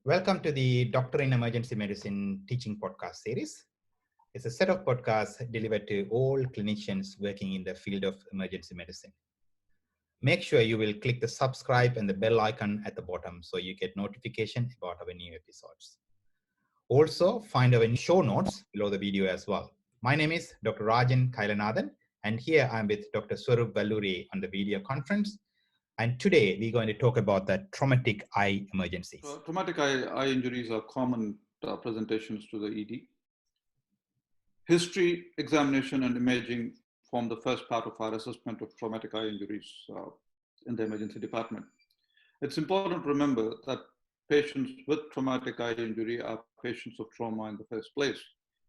Welcome to the Doctor in Emergency Medicine teaching podcast series. It's a set of podcasts delivered to all clinicians working in the field of emergency medicine. Make sure you will click the subscribe and the bell icon at the bottom so you get notification about our new episodes. Also, find our show notes below the video as well. My name is Dr. Rajan Kailanathan, and here I'm with Dr. Swarup Valluri on the video conference. And today we're going to talk about the traumatic eye emergencies. Traumatic eye injuries are common presentations to the ED. History, examination, and imaging form the first part of our assessment of traumatic eye injuries in the emergency department. It's important to remember that patients with traumatic eye injury are patients of trauma in the first place.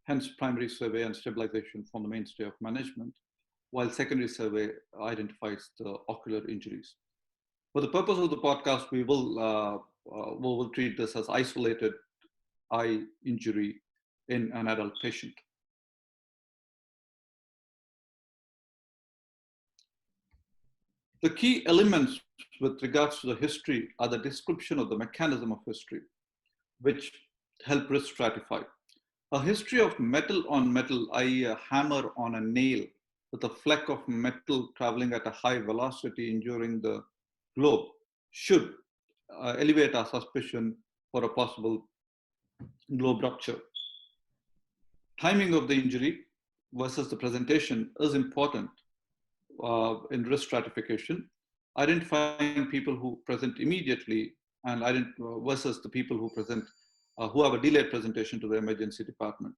Hence, primary survey and stabilization form the mainstay of management, while secondary survey identifies the ocular injuries. For the purpose of the podcast, we will treat this as isolated eye injury in an adult patient. The key elements with regards to the history are the description of the mechanism of history, which help risk stratify. A history of metal on metal, i.e. a hammer on a nail with a fleck of metal traveling at a high velocity injuring the globe should elevate our suspicion for a possible globe rupture. Timing of the injury versus the presentation is important in risk stratification. Identifying people who present immediately and versus the people who present who have a delayed presentation to the emergency department.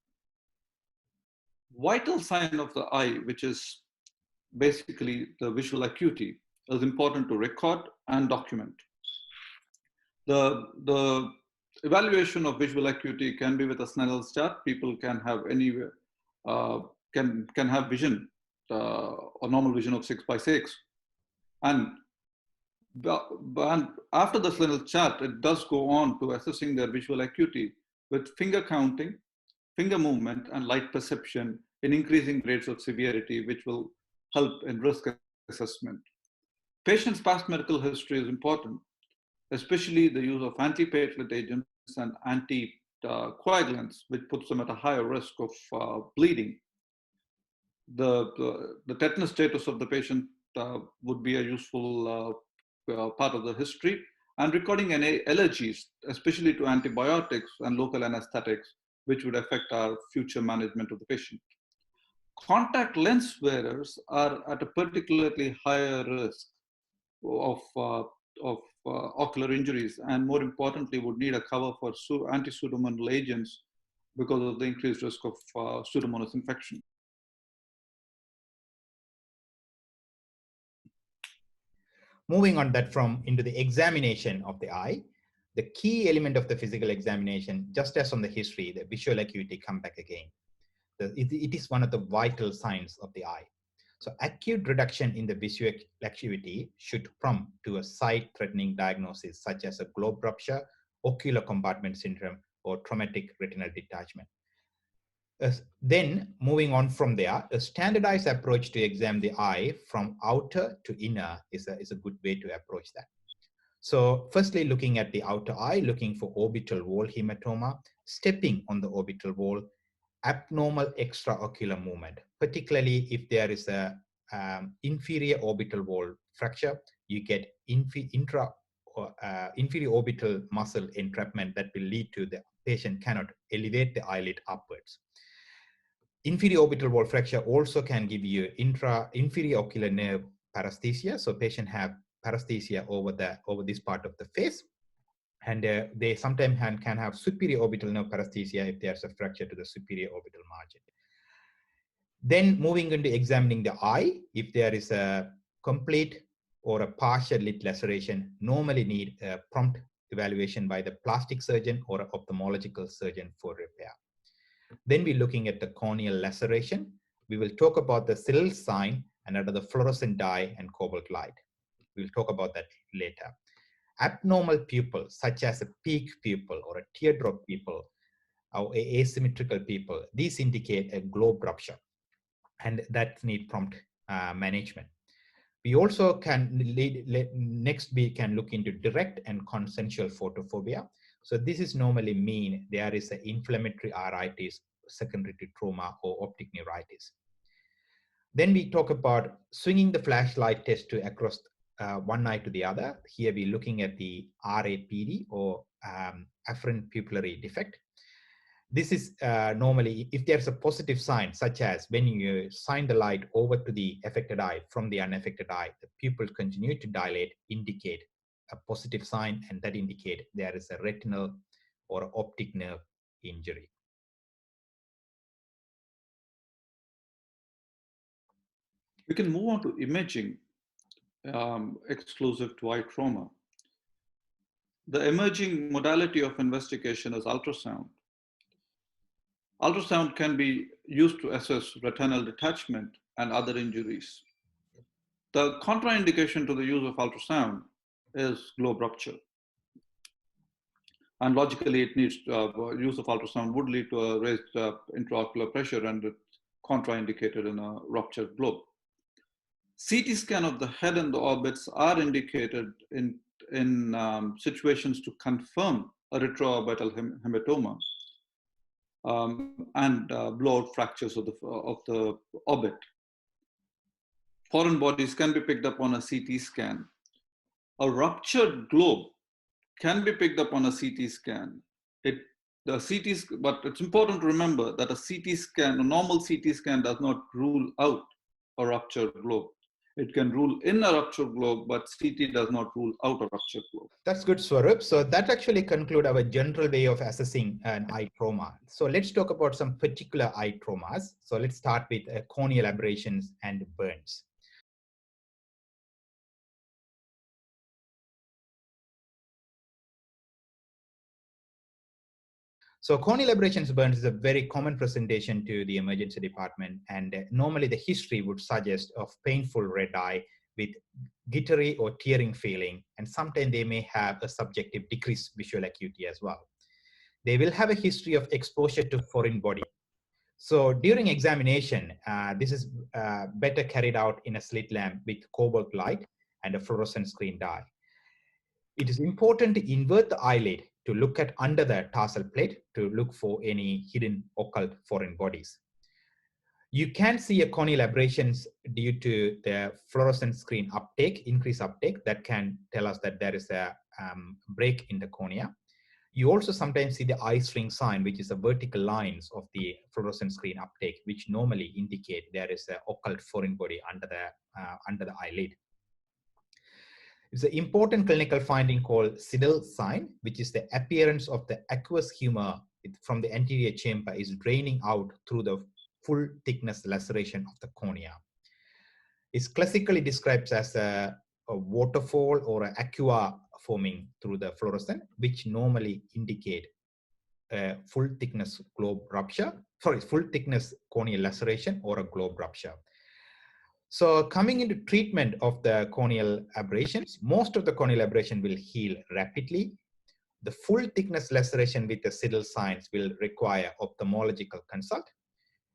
Vital sign of the eye, which is basically the visual acuity, is important to record and document. The evaluation of visual acuity can be with a Snell's chart. People can have can have vision or normal vision of 6x6, and after the Snell's chart, it does go on to assessing their visual acuity with finger counting, finger movement, and light perception in increasing grades of severity, which will help in risk assessment. Patient's past medical history is important, especially the use of antiplatelet agents and anticoagulants, which puts them at a higher risk of bleeding. The tetanus status of the patient would be a useful part of the history, and recording any allergies, especially to antibiotics and local anesthetics, which would affect our future management of the patient. Contact lens wearers are at a particularly higher risk of ocular injuries, and more importantly, would need a cover for anti-pseudomonal agents because of the increased risk of pseudomonas infection. Moving on that from into the examination of the eye, the key element of the physical examination, just as on the history, the visual acuity come back again. It is one of the vital signs of the eye. So acute reduction in the visual acuity should prompt to a sight-threatening diagnosis such as a globe rupture, ocular compartment syndrome, or traumatic retinal detachment. Then moving on from there, a standardized approach to examine the eye from outer to inner is a good way to approach that. So firstly, looking at the outer eye, looking for orbital wall hematoma, stepping on the orbital wall, abnormal extraocular movement, particularly if there is a inferior orbital wall fracture, you get inferior orbital muscle entrapment that will lead to the patient cannot elevate the eyelid upwards. Inferior orbital wall fracture also can give you inferior ocular nerve paresthesia. So patient have paresthesia over this part of the face. And they sometimes can have superior orbital nerve paresthesia if there's a fracture to the superior orbital margin. Then moving into examining the eye, if there is a complete or a partial lid laceration, normally need a prompt evaluation by the plastic surgeon or an ophthalmological surgeon for repair. Then we're looking at the corneal laceration. We will talk about the Snell sign and under the fluorescent dye and cobalt light. We'll talk about that later. Abnormal pupil, such as a peak pupil or a teardrop pupil or asymmetrical pupil, these indicate a globe rupture, and that need prompt management. We also can next we can look into direct and consensual photophobia. So this is normally mean there is an inflammatory iritis secondary to trauma or optic neuritis. Then we talk about swinging the flashlight test to across one eye to the other. Here we're looking at the RAPD or afferent pupillary defect. This is normally if there's a positive sign, such as when you shine the light over to the affected eye from the unaffected eye, the pupil continue to dilate, indicate a positive sign, and that indicate there is a retinal or optic nerve injury. We can move on to imaging exclusive to eye trauma. The emerging modality of investigation is ultrasound. Ultrasound can be used to assess retinal detachment and other injuries. The contraindication to the use of ultrasound is globe rupture. And logically, it needs use of ultrasound would lead to a raised intraocular pressure, and it's contraindicated in a ruptured globe. CT scan of the head and the orbits are indicated in situations to confirm a retroorbital hematoma and blowout fractures of the orbit. Foreign bodies can be picked up on a CT scan. A ruptured globe can be picked up on a CT scan. But it's important to remember that a CT scan, a normal CT scan, does not rule out a ruptured globe. It can rule in a ruptured globe, but CT does not rule out a ruptured globe. That's good, Swarup. So that actually concludes our general way of assessing an eye trauma. So let's talk about some particular eye traumas. So let's start with corneal aberrations and burns. So corneal aberrations burns is a very common presentation to the emergency department, and normally the history would suggest of painful red eye with jittery or tearing feeling, and sometimes they may have a subjective decreased visual acuity as well. They will have a history of exposure to foreign body. So during examination, this is better carried out in a slit lamp with cobalt light and a fluorescent screen dye. It is important to invert the eyelid to look at under the tarsal plate to look for any hidden occult foreign bodies. You can see a corneal aberrations due to the fluorescent screen uptake, increased uptake, that can tell us that there is a break in the cornea. You also sometimes see the eye string sign, which is the vertical lines of the fluorescent screen uptake, which normally indicate there is an occult foreign body under the eyelid. It's an important clinical finding called Siddle sign, which is the appearance of the aqueous humor from the anterior chamber is draining out through the full thickness laceration of the cornea. It's classically described as a waterfall or an aqua forming through the fluorescent, which normally indicate a full thickness globe rupture, full thickness corneal laceration or a globe rupture. So coming into treatment of the corneal aberrations, most of the corneal aberration will heal rapidly. The full thickness laceration with the Siddle signs will require ophthalmological consult.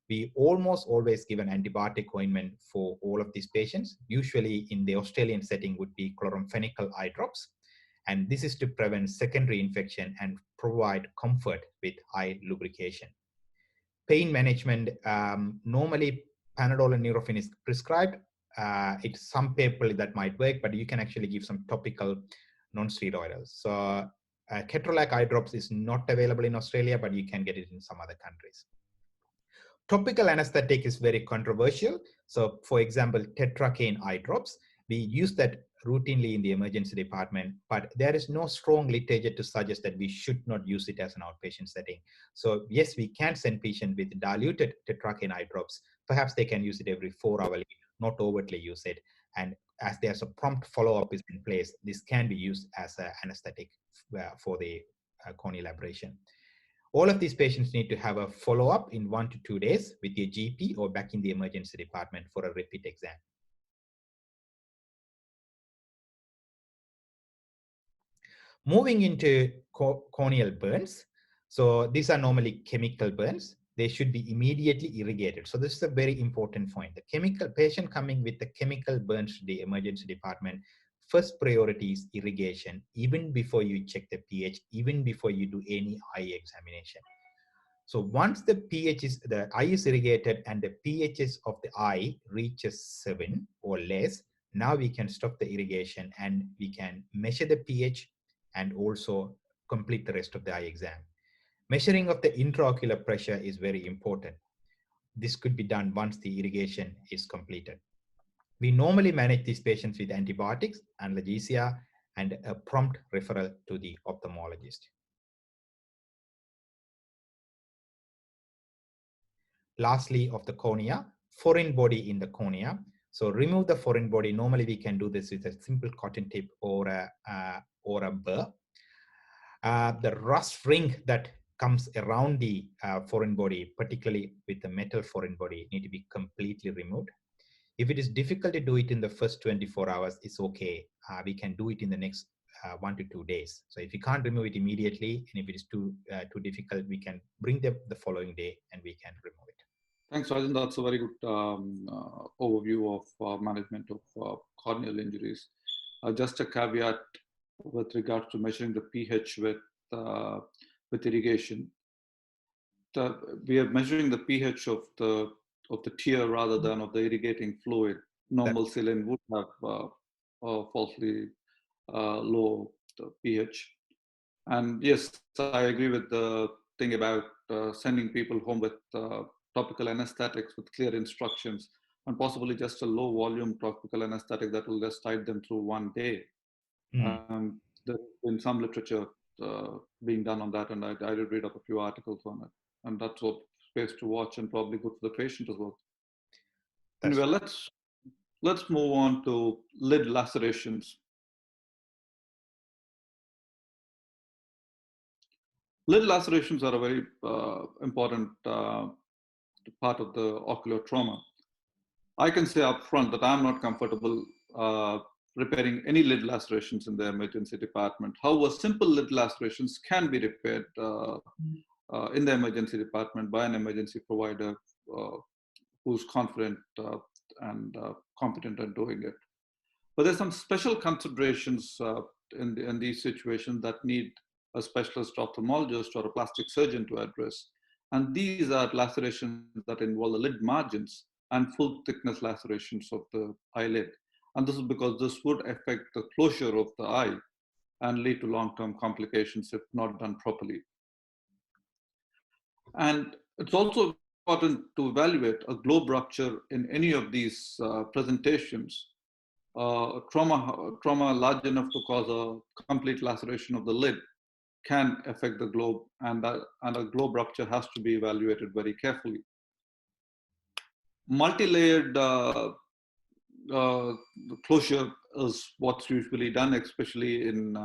We almost always give an antibiotic ointment for all of these patients. Usually in the Australian setting would be chloramphenicol eye drops. And this is to prevent secondary infection and provide comfort with eye lubrication. Pain management, normally Panadol and Nurofen is prescribed. It's some people that might work, but you can actually give some topical non-steroidals. So ketorolac eye drops is not available in Australia, but you can get it in some other countries. Topical anesthetic is very controversial. So for example, tetracaine eye drops, we use that routinely in the emergency department, but there is no strong literature to suggest that we should not use it as an outpatient setting. So yes, we can send patients with diluted tetracaine eye drops. Perhaps they can use it every 4 hours, not overtly use it. And as there's a prompt follow-up is in place, this can be used as an anesthetic for the corneal aberration. All of these patients need to have a follow-up in 1 to 2 days with your GP or back in the emergency department for a repeat exam. Moving into corneal burns. So these are normally chemical burns. They should be immediately irrigated. So this is a very important point. The chemical patient coming with the chemical burns to the emergency department, first priority is irrigation, even before you check the pH, even before you do any eye examination. So once the eye is irrigated and the pHs of the eye reaches 7 or less, now we can stop the irrigation and we can measure the pH and also complete the rest of the eye exam. Measuring of the intraocular pressure is very important. This could be done once the irrigation is completed. We normally manage these patients with antibiotics, analgesia, and a prompt referral to the ophthalmologist. Lastly, of the cornea, foreign body in the cornea. So remove the foreign body. Normally we can do this with a simple cotton tip or a burr. The rust ring that comes around the foreign body, particularly with the metal foreign body, need to be completely removed. If it is difficult to do it in the first 24 hours, it's okay. We can do it in the next 1 to 2 days. So if you can't remove it immediately, and if it is too difficult, we can bring them the following day and we can remove it. Thanks, Rajan. That's a very good overview of management of corneal injuries. Just a caveat with regards to measuring the pH with irrigation. We are measuring the pH of the tear rather than of the irrigating fluid. Normal saline would have a falsely low pH. And yes, I agree with the thing about sending people home with topical anesthetics with clear instructions, and possibly just a low volume topical anesthetic that will just tide them through one day. There's been some literature being done on that, and I did read up a few articles on it. And that's what space to watch and probably good for the patient as well. Anyway, let's move on to lid lacerations. Lid lacerations are a very important part of the ocular trauma. I can say up front that I'm not comfortable repairing any lid lacerations in the emergency department. However, simple lid lacerations can be repaired in the emergency department by an emergency provider who's confident and competent at doing it. But there's some special considerations in these situations that need a specialist ophthalmologist or a plastic surgeon to address. And these are lacerations that involve the lid margins and full thickness lacerations of the eyelid. And this is because this would affect the closure of the eye and lead to long-term complications if not done properly. And it's also important to evaluate a globe rupture in any of these presentations. Trauma large enough to cause a complete laceration of the lid can affect the globe, and a globe rupture has to be evaluated very carefully. Multi-layered closure is what's usually done, especially in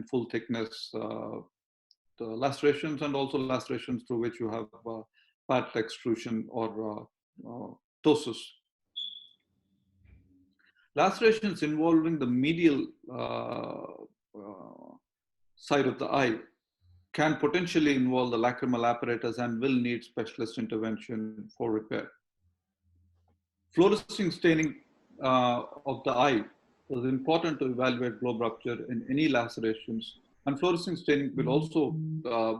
full thickness the lacerations, and also lacerations through which you have pad extrusion or ptosis. Lacerations involving the medial side of the eye can potentially involve the lacrimal apparatus and will need specialist intervention for repair. Fluorescing staining of the eye is important to evaluate globe rupture in any lacerations, and fluorescing staining will also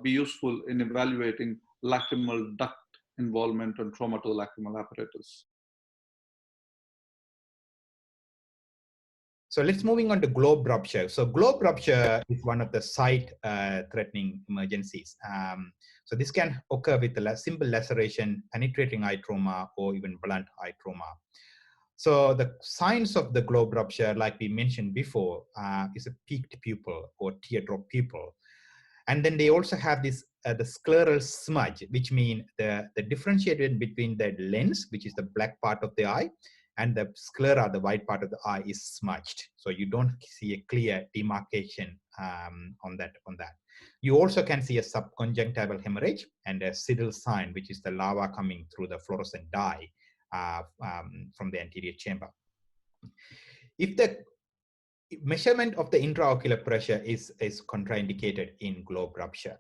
be useful in evaluating lacrimal duct involvement and trauma to the lacrimal apparatus. So let's moving on to globe rupture. So globe rupture is one of the sight-threatening emergencies. So this can occur with a simple laceration, penetrating eye trauma, or even blunt eye trauma. So the signs of the globe rupture, like we mentioned before, is a peaked pupil or teardrop pupil. And then they also have this the scleral smudge, which means the differentiation between the lens, which is the black part of the eye, and the sclera, the white part of the eye, is smudged. So you don't see a clear demarcation on that. You also can see a subconjunctival hemorrhage and a Siddle sign, which is the lava coming through the fluorescent dye from the anterior chamber. If the measurement of the intraocular pressure is contraindicated in globe rupture,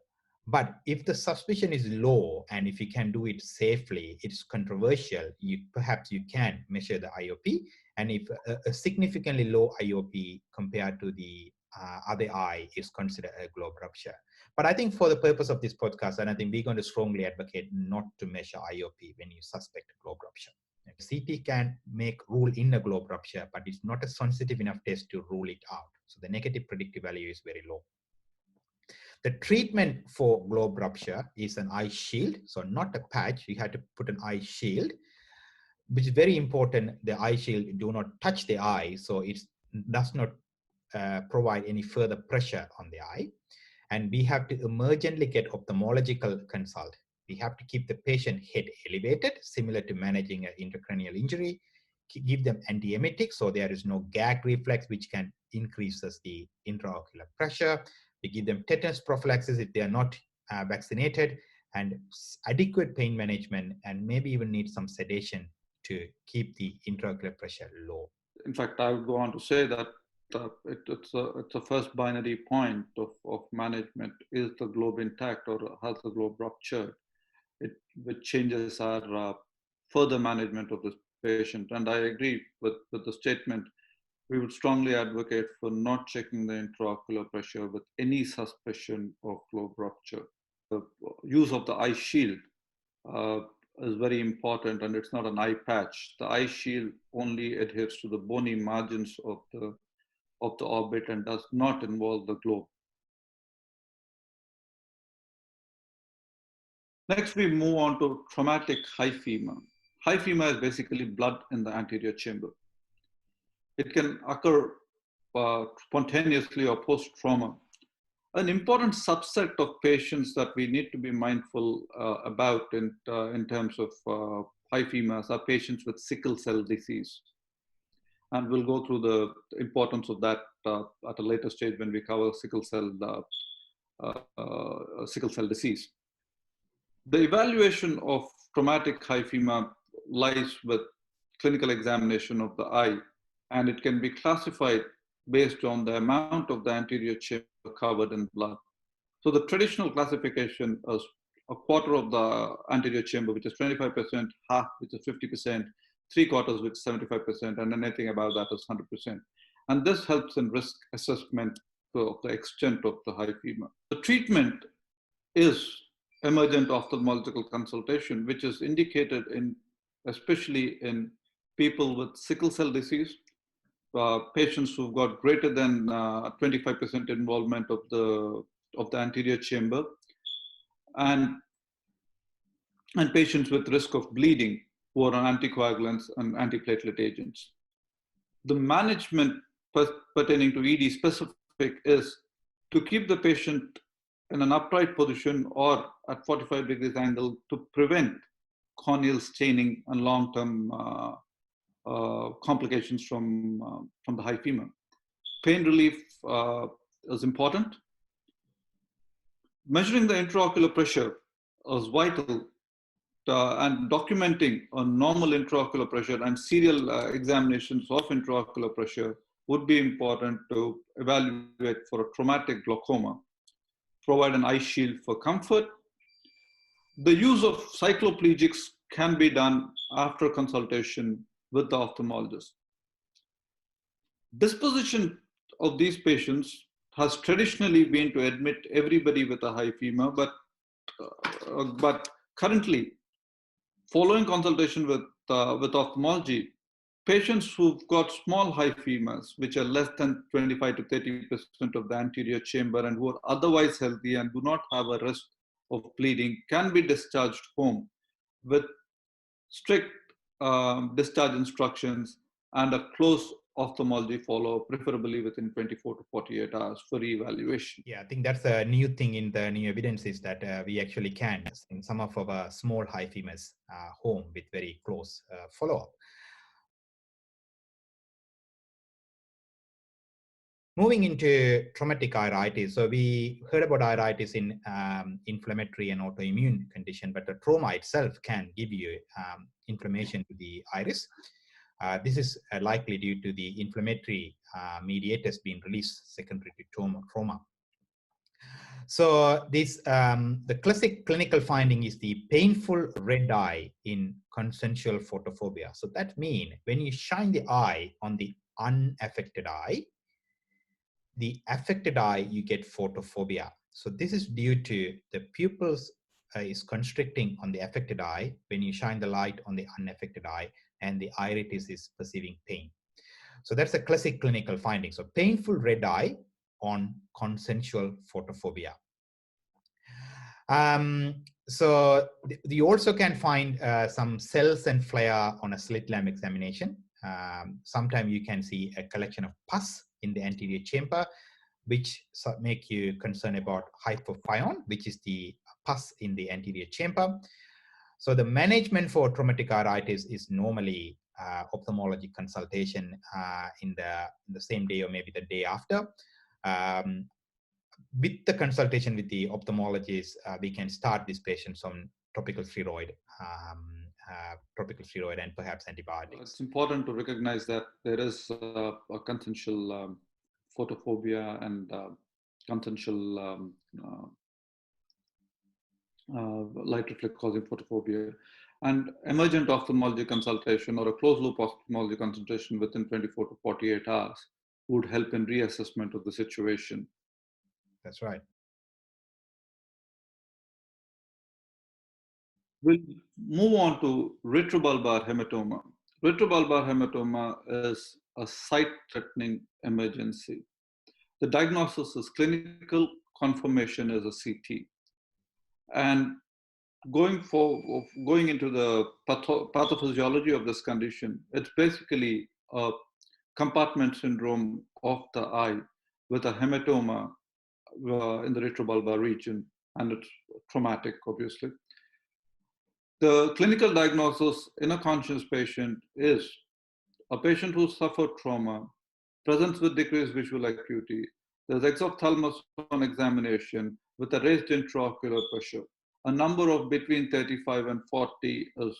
But if the suspicion is low and if you can do it safely, it's controversial. Perhaps you can measure the IOP, and if a significantly low IOP compared to the other eye is considered a globe rupture. But I think for the purpose of this podcast, and I think we're going to strongly advocate not to measure IOP when you suspect globe rupture. CT can make rule in a globe rupture, but it's not a sensitive enough test to rule it out. So the negative predictive value is very low. The treatment for globe rupture is an eye shield, so not a patch. You have to put an eye shield, which is very important. The eye shield do not touch the eye, so it does not provide any further pressure on the eye. And we have to emergently get ophthalmological consult. We have to keep the patient head elevated, similar to managing an intracranial injury. Give them antiemetic, so there is no gag reflex, which can increases the intraocular pressure. We give them tetanus prophylaxis if they are not vaccinated, and adequate pain management, and maybe even need some sedation to keep the intraocular pressure low. In fact, I would go on to say that it's a first binary point of management. Is the globe intact or has the globe ruptured? Which changes our further management of this patient. And I agree with the statement. We would strongly advocate for not checking the intraocular pressure with any suspicion of globe rupture. The use of the eye shield is very important, and it's not an eye patch. The eye shield only adheres to the bony margins of the orbit and does not involve the globe. Next, we move on to traumatic hyphema. Hyphema is basically blood in the anterior chamber. It can occur spontaneously or post-trauma. An important subset of patients that we need to be mindful about in terms of hyphemas are patients with sickle cell disease. And we'll go through the importance of that at a later stage when we cover sickle cell disease. The evaluation of traumatic hyphema lies with clinical examination of the eye, and it can be classified based on the amount of the anterior chamber covered in blood. So the traditional classification is a quarter of the anterior chamber, which is 25%, half, which is 50%, three quarters, which is 75%, and anything above that is 100%. And this helps in risk assessment of the extent of the hyphema. The treatment is emergent ophthalmological consultation, which is indicated especially in people with sickle cell disease, patients who've got greater than 25% involvement of the anterior chamber, and patients with risk of bleeding who are on anticoagulants and antiplatelet agents. The management pertaining to ED specific is to keep the patient in an upright position or at 45 degrees angle to prevent corneal staining and long-term complications from the hyphema. Pain relief is important. Measuring the intraocular pressure is vital, and documenting a normal intraocular pressure and serial examinations of intraocular pressure would be important to evaluate for a traumatic glaucoma. Provide an eye shield for comfort. The use of cycloplegics can be done after consultation with the ophthalmologist. Disposition of these patients has traditionally been to admit everybody with a hyphema, but currently, following consultation with ophthalmology, patients who've got small hyphemas, which are less than 25 to 30% of the anterior chamber and who are otherwise healthy and do not have a risk of bleeding, can be discharged home with strict discharge instructions and a close ophthalmology follow-up, preferably within 24 to 48 hours for evaluation. Yeah, I think that's a new thing in the new evidence is that we actually can, in some of our small hyphemas, home with very close follow-up. Moving into traumatic iritis. So we heard about iritis in inflammatory and autoimmune condition, but the trauma itself can give you inflammation to the iris. This is likely due to the inflammatory mediators being released secondary to trauma. So this, the classic clinical finding is the painful red eye in consensual photophobia. So that means when you shine the eye on the unaffected eye, the affected eye, you get photophobia. So this is due to the pupils is constricting on the affected eye when you shine the light on the unaffected eye, and the iritis is perceiving pain. So that's a classic clinical finding. So painful red eye on consensual photophobia. So you also can find some cells and flare on a slit lamp examination. Sometimes you can see a collection of pus in the anterior chamber, which make you concerned about hypopyon, which is the pus in the anterior chamber. So the management for traumatic iritis is normally ophthalmology consultation in the same day or maybe the day after. With the consultation with the ophthalmologist, we can start these patients on topical steroid and perhaps antibiotics. It's important to recognize that there is a consensual photophobia and consensual light reflex causing photophobia. And emergent ophthalmology consultation or a closed loop ophthalmology consultation within 24 to 48 hours would help in reassessment of the situation. That's right. We'll move on to retrobulbar hematoma. Retrobulbar hematoma is a sight-threatening emergency. The diagnosis is clinical, confirmation is a CT. And going into the pathophysiology of this condition, it's basically a compartment syndrome of the eye with a hematoma in the retrobulbar region, and it's traumatic, obviously. The clinical diagnosis in a conscious patient is a patient who suffered trauma, presents with decreased visual acuity. There's exophthalmos on examination with a raised intraocular pressure. A number of between 35 and 40 is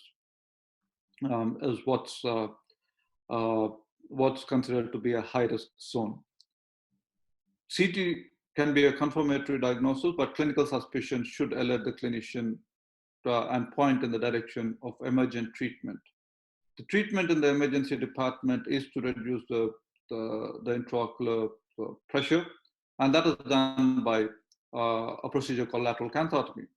what's considered to be a high-risk zone. CT can be a confirmatory diagnosis, but clinical suspicion should alert the clinician and point in the direction of emergent treatment. The treatment in the emergency department is to reduce the intraocular pressure, and that is done by a procedure called lateral canthotomy.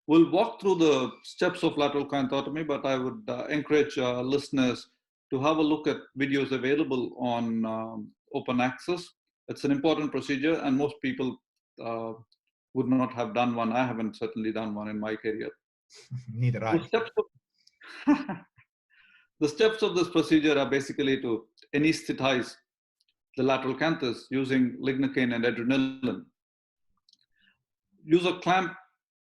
We'll walk through the steps of lateral canthotomy, but I would encourage listeners to have a look at videos available on open access. It's an important procedure, and most people would not have done one. I haven't certainly done one in my career. Neither I. The steps of this procedure are basically to anesthetize the lateral canthus using lignocaine and adrenaline. Use a clamp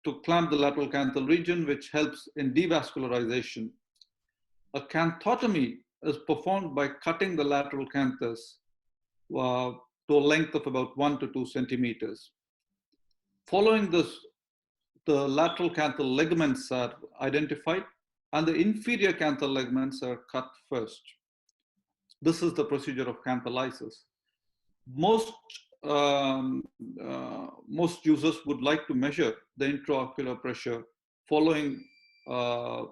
to clamp the lateral canthal region, which helps in devascularization. A canthotomy is performed by cutting the lateral canthus to a length of about 1 to 2 centimeters. Following this, the lateral canthal ligaments are identified and the inferior canthal ligaments are cut first. This is the procedure of canthalysis. Most users would like to measure the intraocular pressure following the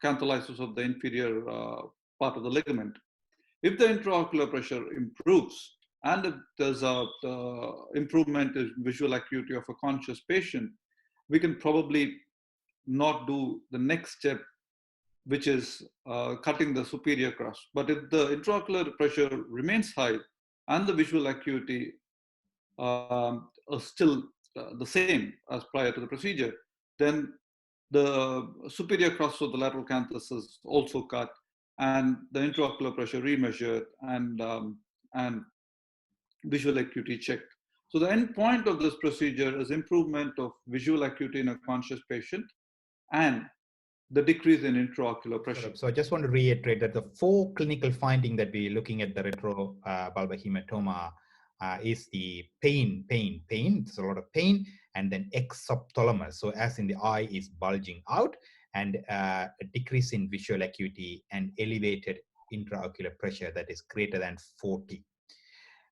canthalysis of the inferior part of the ligament. If the intraocular pressure improves and if there's a improvement in visual acuity of a conscious patient, we can probably not do the next step, which is cutting the superior crust. But if the intraocular pressure remains high and the visual acuity is still the same as prior to the procedure, then the superior crust of the lateral canthus is also cut and the intraocular pressure remeasured and visual acuity checked. So the end point of this procedure is improvement of visual acuity in a conscious patient and the decrease in intraocular pressure. So I just want to reiterate that the 4 clinical findings that we're looking at the retrobulbar hematoma is the pain. There's a lot of pain, and then exophthalmos. So as in the eye is bulging out, and a decrease in visual acuity and elevated intraocular pressure that is greater than 40.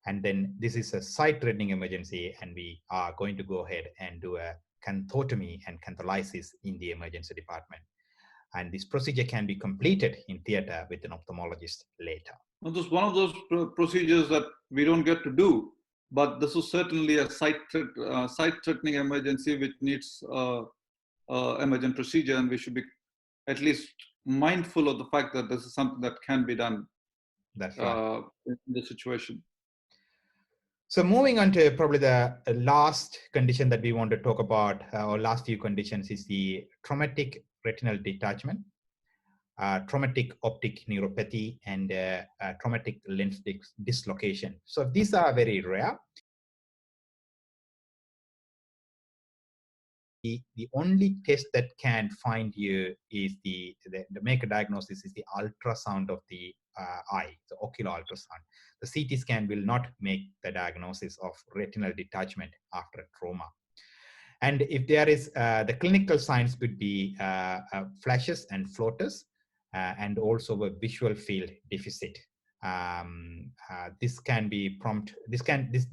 And then this is a sight-threatening emergency, and we are going to go ahead and do a canthotomy and cantholysis in the emergency department. And this procedure can be completed in theater with an ophthalmologist later. Now, this is one of those procedures that we don't get to do, but this is certainly a sight-threatening emergency which needs emergent procedure, and we should be at least mindful of the fact that this is something that can be done. That's right. In the situation. So moving on to probably the last condition that we want to talk about, or last few conditions, is the traumatic retinal detachment, traumatic optic neuropathy, and traumatic lens dislocation. So these are very rare. The only test that can find you is the make a diagnosis is the ultrasound of the eye, the ocular ultrasound. The CT scan will not make the diagnosis of retinal detachment after trauma. And if there is, the clinical signs could be flashes and floaters, and also a visual field deficit. This can be prompt. This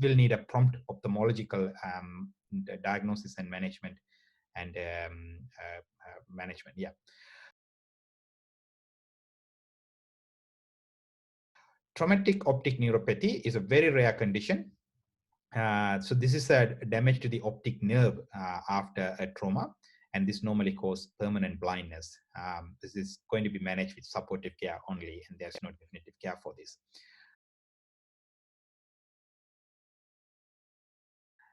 will need a prompt ophthalmological diagnosis and management. And management, yeah. Traumatic optic neuropathy is a very rare condition. So this is a damage to the optic nerve after a trauma, and this normally causes permanent blindness. This is going to be managed with supportive care only, and there's no definitive care for this.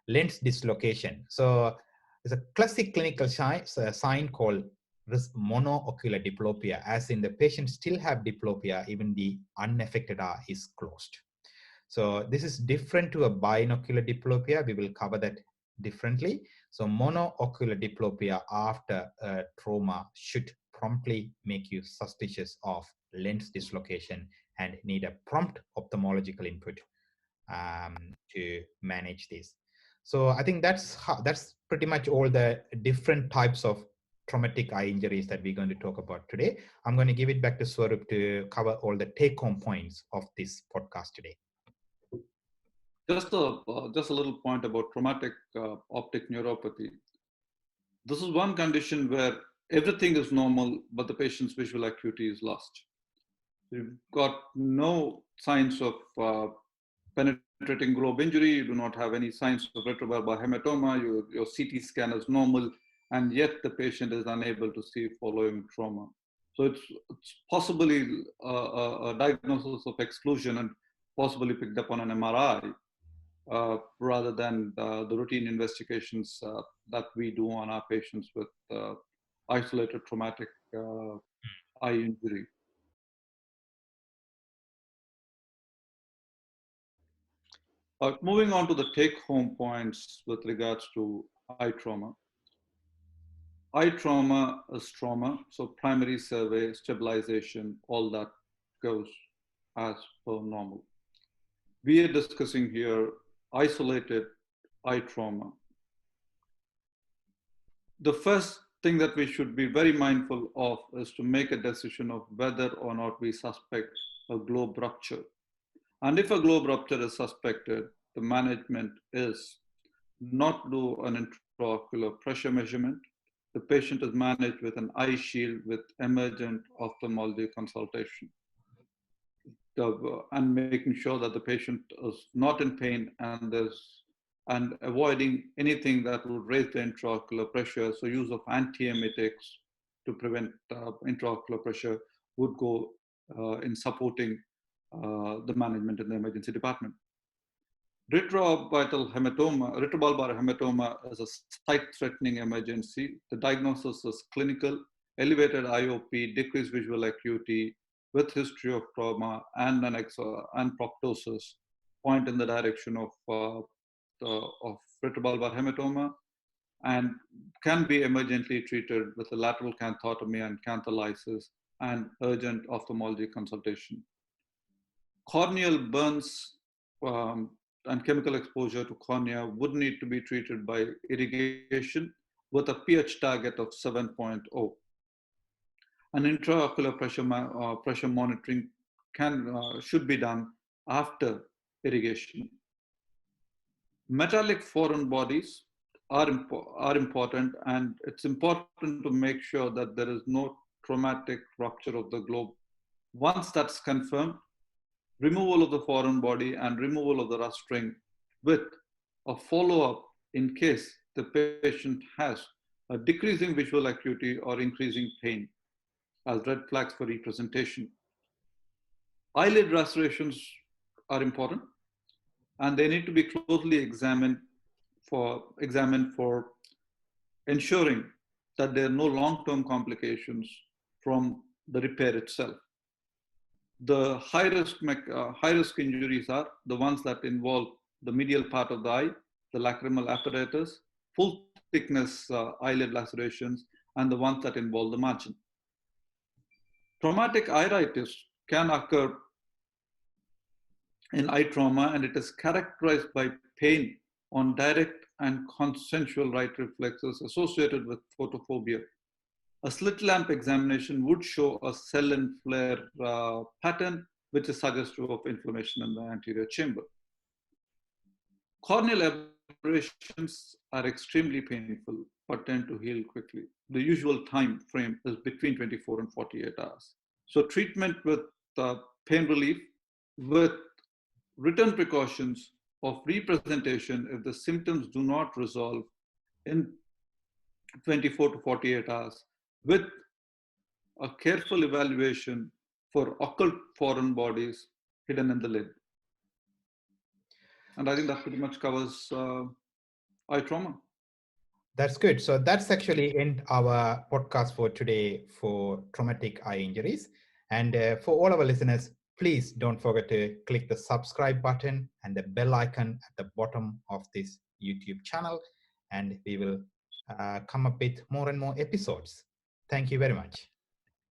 Lens dislocation. So there's a classic clinical sign called monoocular diplopia, as in the patient still have diplopia, even the unaffected eye is closed. So this is different to a binocular diplopia. We will cover that differently. So monoocular diplopia after a trauma should promptly make you suspicious of lens dislocation and need a prompt ophthalmological input to manage this. So I think that's pretty much all the different types of traumatic eye injuries that we're going to talk about today. I'm going to give it back to Swarup to cover all the take-home points of this podcast today. Just a little point about traumatic optic neuropathy. This is one condition where everything is normal, but the patient's visual acuity is lost. You've got no signs of penetrating globe injury. You do not have any signs of retrobulbar hematoma. Your CT scan is normal, and yet the patient is unable to see following trauma. So it's possibly a diagnosis of exclusion and possibly picked up on an MRI rather than the routine investigations that we do on our patients with isolated traumatic eye injury. Moving on to the take-home points with regards to eye trauma. Eye trauma is trauma, so primary survey, stabilization, all that goes as per normal. We are discussing here isolated eye trauma. The first thing that we should be very mindful of is to make a decision of whether or not we suspect a globe rupture. And if a globe rupture is suspected, the management is not do an intraocular pressure measurement. The patient is managed with an eye shield with emergent ophthalmology consultation. And making sure that the patient is not in pain and avoiding anything that would raise the intraocular pressure. So use of antiemetics to prevent intraocular pressure would go in supporting the management in the emergency department. Retrobulbar hematoma is a sight-threatening emergency. The diagnosis is clinical, elevated IOP, decreased visual acuity with history of trauma and proptosis point in the direction of retrobulbar hematoma and can be emergently treated with a lateral canthotomy and cantholysis and urgent ophthalmology consultation. Corneal burns and chemical exposure to cornea would need to be treated by irrigation with a pH target of 7.0. An intraocular pressure monitoring should be done after irrigation. Metallic foreign bodies are important, and it's important to make sure that there is no traumatic rupture of the globe. Once that's confirmed, removal of the foreign body and removal of the rust ring with a follow-up in case the patient has a decreasing visual acuity or increasing pain as red flags for representation. Eyelid lacerations are important, and they need to be closely examined for ensuring that there are no long-term complications from the repair itself. The high-risk injuries are the ones that involve the medial part of the eye, the lacrimal apparatus, full thickness eyelid lacerations, and the ones that involve the margin. Traumatic iritis can occur in eye trauma, and it is characterized by pain on direct and consensual right reflexes associated with photophobia. A slit lamp examination would show a cell and flare pattern, which is suggestive of inflammation in the anterior chamber. Corneal aberrations are extremely painful, but tend to heal quickly. The usual time frame is between 24 and 48 hours. So treatment with pain relief with written precautions of representation if the symptoms do not resolve in 24 to 48 hours, with a careful evaluation for occult foreign bodies hidden in the lid. And I think that pretty much covers eye trauma. That's good. So that's actually end our podcast for today for traumatic eye injuries. And for all our listeners, please don't forget to click the subscribe button and the bell icon at the bottom of this YouTube channel. And we will come up with more and more episodes. Thank you very much.